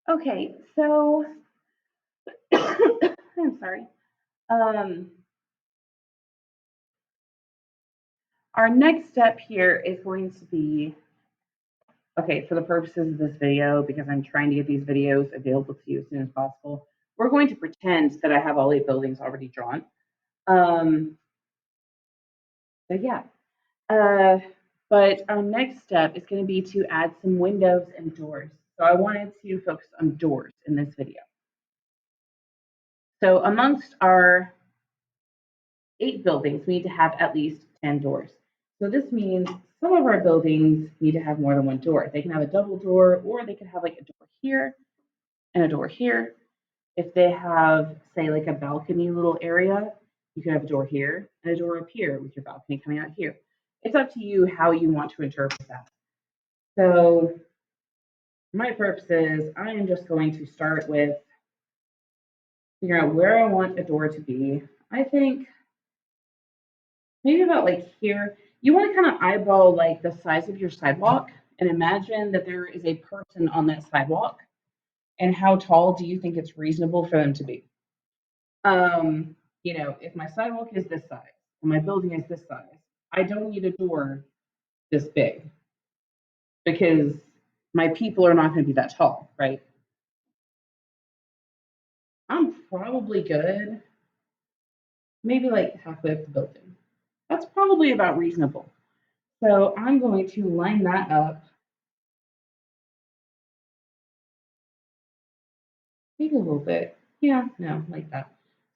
Okay, so I'm sorry. Um, our next step here is going to be okay, for the purposes of this video, because I'm trying to get these videos available to you as soon as possible, we're going to pretend that I have all 8 buildings already drawn. Um, so yeah. Uh, but our next step is going to be to add some windows and doors. So I wanted to focus on doors in this video. So amongst our 8 buildings, we need to have at least 10 doors. So this means some of our buildings need to have more than one door. They can have a double door, or they can have like a door here and a door here. If they have, say, like a balcony little area, you can have a door here and a door up here with your balcony coming out here. It's up to you how you want to interpret that. So for my purposes, I am just going to start with figuring out where I want a door to be. I think maybe about like here. You want to kind of eyeball like the size of your sidewalk and imagine that there is a person on that sidewalk, and how tall do you think it's reasonable for them to be? If my sidewalk is this size and my building is this size, I don't need a door this big because my people are not going to be that tall, right? I'm probably good, maybe like halfway up the building. That's probably about reasonable. So I'm going to line that up, maybe a little bit. Yeah, no, like that.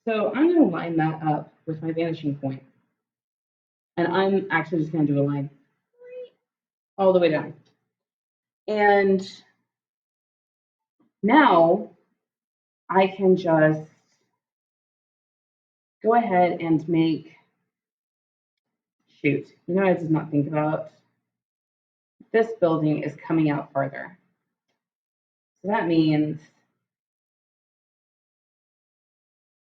So I'm going to line that up with my vanishing point. And I'm actually just going to do a line all the way down. And now I can just go ahead and make, shoot, I did not think about. This building is coming out farther. So that means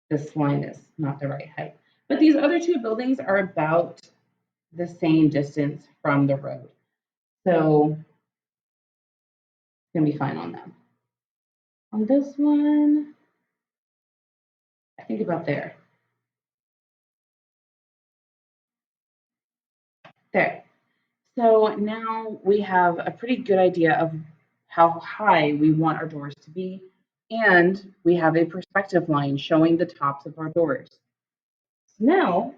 this line is not the right height. But these other 2 buildings are about the same distance from the road. So it's going to be fine on them. On this one, I think about there. There. So now we have a pretty good idea of how high we want our doors to be, and we have a perspective line showing the tops of our doors. So now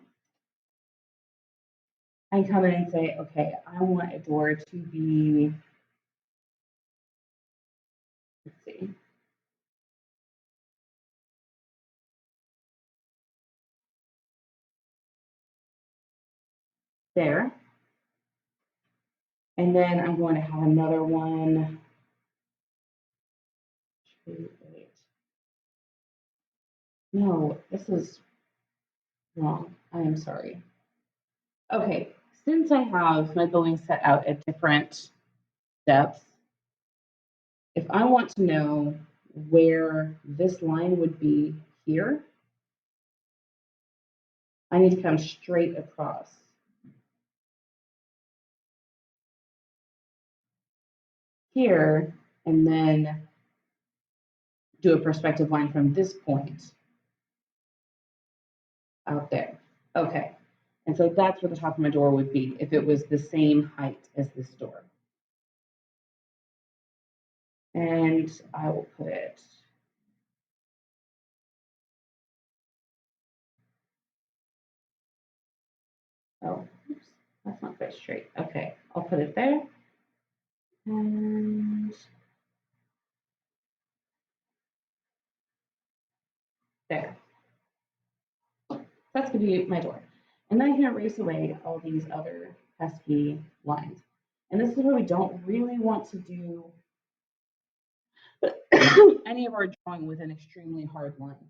I come in and say, okay, I want a door to be, let's see, there. And then I'm going to have another one. No, this is wrong. I am sorry. Okay, since I have my building set out at different depths, if I want to know where this line would be here, I need to come straight across. Here, and then do a perspective line from this point out there. Okay, and so that's where the top of my door would be if it was the same height as this door. And I will put it, oh, oops, that's not quite straight. Okay, I'll put it there. And there. That's going to be my door. And then I can erase away all these other pesky lines. And this is where we don't really want to do any of our drawing with an extremely hard line.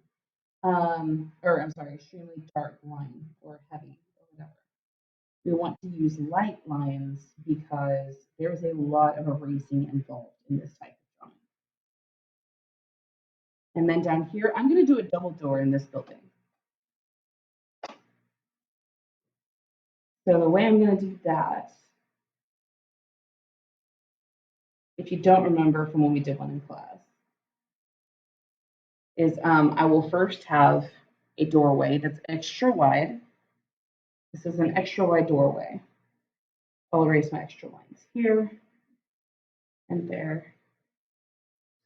Or I'm sorry, extremely dark line or heavy or whatever. We want to use light lines because there is a lot of erasing involved in this type of drawing. And then down here, I'm going to do a double door in this building. So the way I'm going to do that, if you don't remember from when we did one in class, is I will first have a doorway that's extra wide. This is an extra wide doorway. I'll erase my extra lines here and there.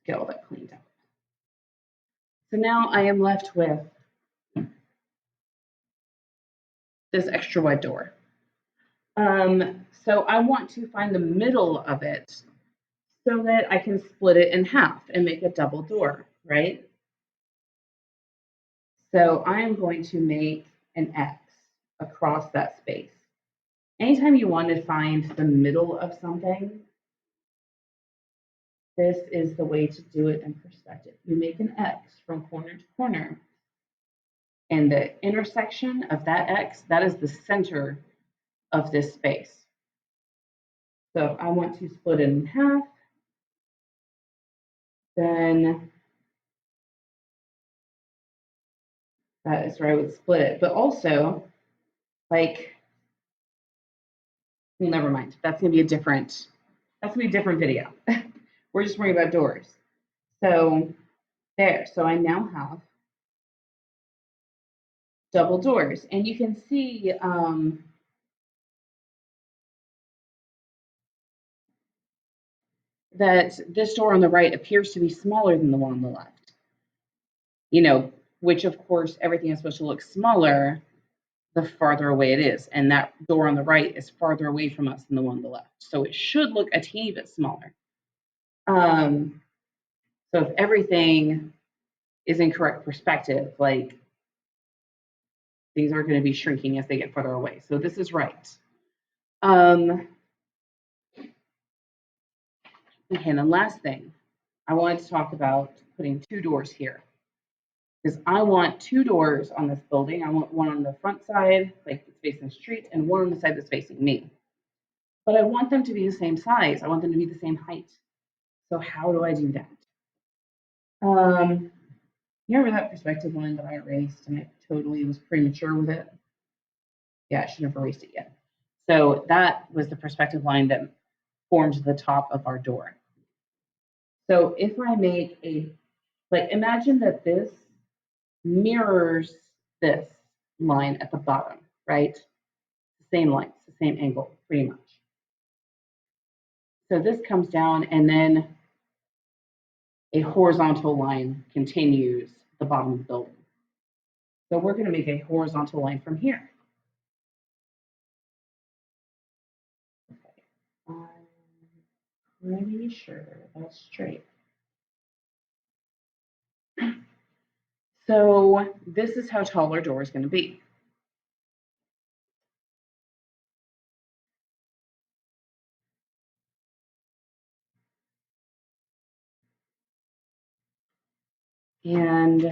Get all that cleaned up. So now I am left with this extra wide door. So I want to find the middle of it so that I can split it in half and make a double door, right? So I am going to make an X across that space. Anytime you want to find the middle of something, this is the way to do it in perspective. You make an X from corner to corner. And the intersection of that X, that is the center of this space. So if I want to split it in half, then that is where I would split it. But also, like, well, never mind. That's gonna be a different video. We're just worrying about doors. So there. So I now have double doors, and you can see that this door on the right appears to be smaller than the one on the left. You know, which of course everything is supposed to look smaller the farther away it is, and that door on the right is farther away from us than the one on the left. So it should look a teeny bit smaller. So if everything is in correct perspective, like things are going to be shrinking as they get further away. So this is right. Okay, and the last thing, I wanted to talk about putting two doors here. Because I want two doors on this building. I want one on the front side, like it's facing the street, and one on the side that's facing me. But I want them to be the same size. I want them to be the same height. So how do I do that? You remember that perspective line that I erased and I totally was premature with it? Yeah, I shouldn't have erased it yet. So that was the perspective line that forms the top of our door. So if I make imagine that this mirrors this line at the bottom, right? The same line, it's the same angle, pretty much. So this comes down and then a horizontal line continues the bottom of the building. So we're going to make a horizontal line from here. Okay. I'm pretty sure that's straight. So this is how tall our door is going to be. And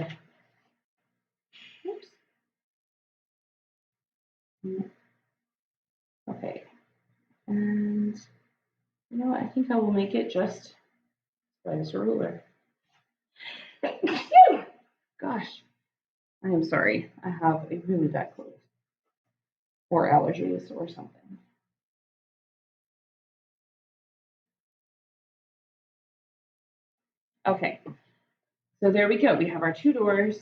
oops. Okay. And you know what? I think I will make it just by this ruler. Gosh, I am sorry. I have a really bad cold or allergies or something. Okay, so there we go. We have our two doors,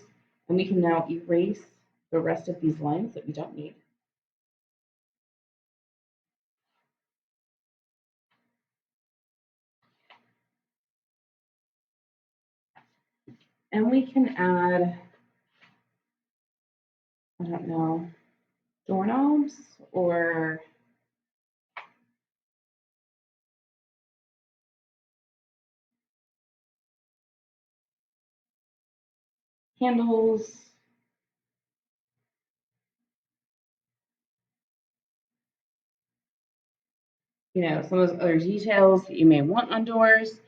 and we can now erase the rest of these lines that we don't need. And we can add, I don't know, doorknobs or handles. You know, some of those other details that you may want on doors.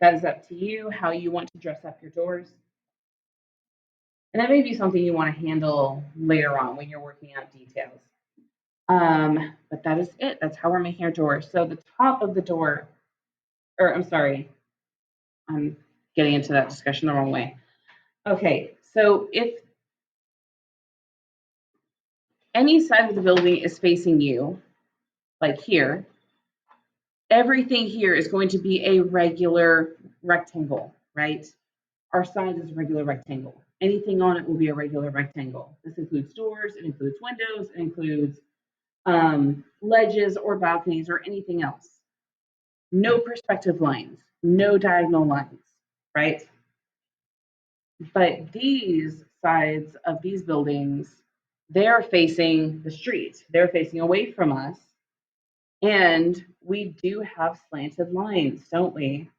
That is up to you, how you want to dress up your doors. And that may be something you want to handle later on when you're working out details. But that is it. That's how we're making our doors. So the top of the door, or I'm sorry, I'm getting into that discussion the wrong way. Okay, so if any side of the building is facing you, like here, everything here is going to be a regular rectangle, right? our size is a regular rectangle. Anything on it will be a regular rectangle. This includes doors, it includes windows, it includes ledges or balconies or anything else. No perspective lines, no diagonal lines, right? But these sides of these buildings, they're facing the street. They're facing away from us. And we do have slanted lines, don't we?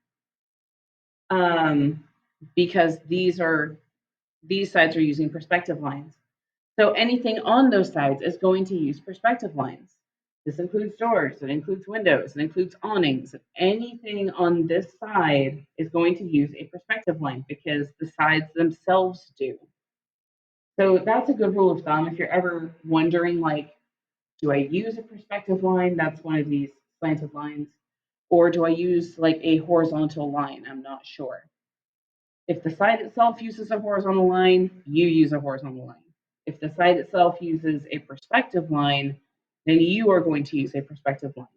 Because these sides are using perspective lines. So anything on those sides is going to use perspective lines. This includes doors, it includes windows, it includes awnings. Anything on this side is going to use a perspective line because the sides themselves do. So that's a good rule of thumb. If you're ever wondering, like, do I use a perspective line? That's one of these slanted lines. Or do I use like a horizontal line? I'm not sure. If the side itself uses a horizontal line, you use a horizontal line. If the side itself uses a perspective line, then you are going to use a perspective line.